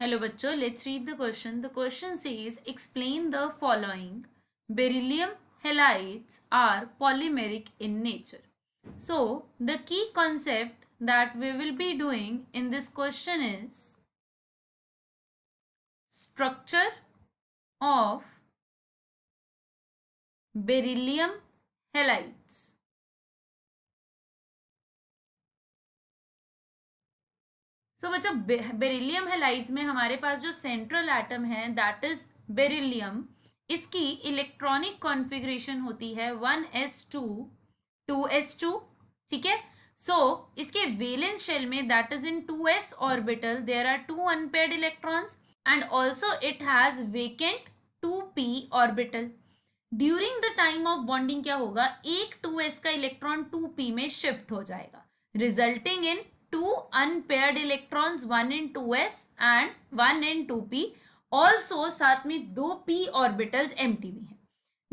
Hello bachcho, let's read the question. The question says explain the following. Beryllium halides are polymeric in nature. So the key concept that we will be doing in this question is structure of beryllium halides. सो बच्चों beryllium halides में हमारे पास जो central atom है that is beryllium. इसकी electronic configuration होती है 1s2 2s2. ठीक है. सो इसके वेलेंस शेल में that is in 2s orbital there are 2 unpaired electrons and also it has vacant 2p orbital. During the time of bonding क्या होगा, एक 2s का इलेक्ट्रॉन 2p में शिफ्ट हो जाएगा resulting in two unpaired electrons, one in 2s and one in 2p. Also साथ में दो p orbitals empty भी हैं.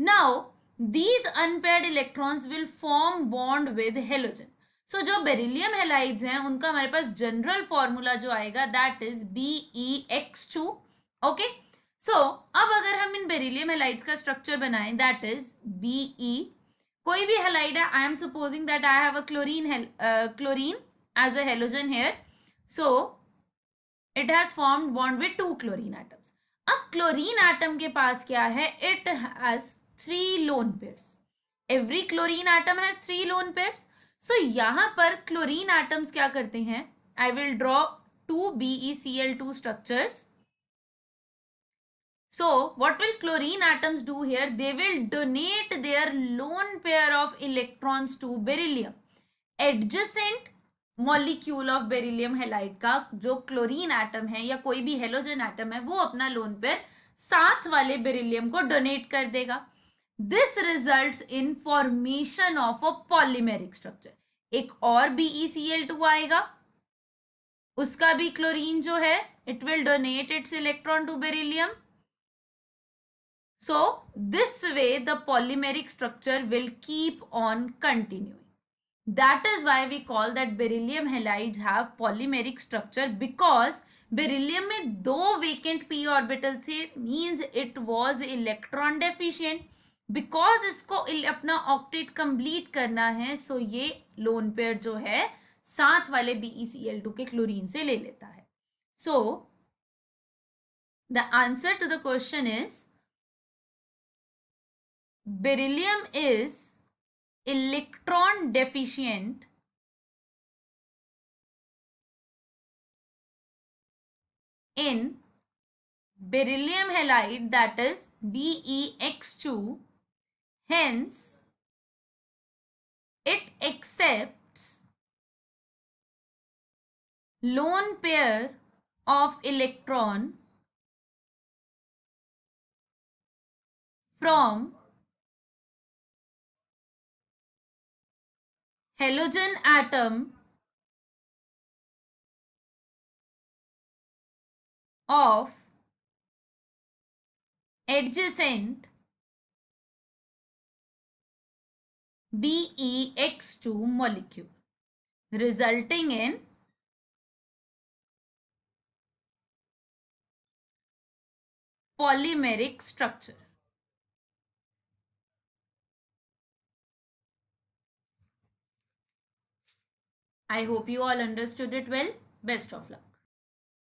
Now these unpaired electrons will form bond with halogen. So जो बेरिलियम हैलाइड्स हैं उनका हमारे पास जनरल फॉर्मूला जो आएगा दैट इज BeX2. ओके. सो अब अगर हम इन बेरिलियम हैलाइड्स का स्ट्रक्चर बनाएं दैट इज Be. कोई भी हैलाइड है, I am supposing that I have a chlorine as a halogen here. So it has formed bond with 2 chlorine atoms. अब chlorine atom के पास क्या है, it has 3 lone pairs. Every chlorine atom has 3 lone pairs. So यहाँ पर chlorine atoms क्या करते हैं, I will draw 2 BeCl2 structures. So what will chlorine atoms do here, they will donate their lone pair of electrons to beryllium. Adjacent molecule of beryllium halide का जो chlorine atom है या कोई भी halogen atom है वो अपना lone pair साथ वाले बेरिलियम को डोनेट कर देगा. This results in formation of a polymeric structure. एक और BeCl2 आएगा, उसका भी क्लोरीन जो है it will donate its electron to beryllium. So this way the polymeric structure will keep on continuing. That is why we call that beryllium halides have polymeric structure, because beryllium में दो vacant p orbital थे, means it was electron deficient. because इसको अपना octet complete करना है, so ये lone pair जो है साथ वाले BeCl2 के क्लोरीन से ले लेता है. So the answer to the question is beryllium is electron deficient in beryllium halide that is BeX2, hence it accepts lone pair of electron from halogen atom of adjacent BeX2 molecule, resulting in polymeric structure. I hope you all understood it well. Best of luck.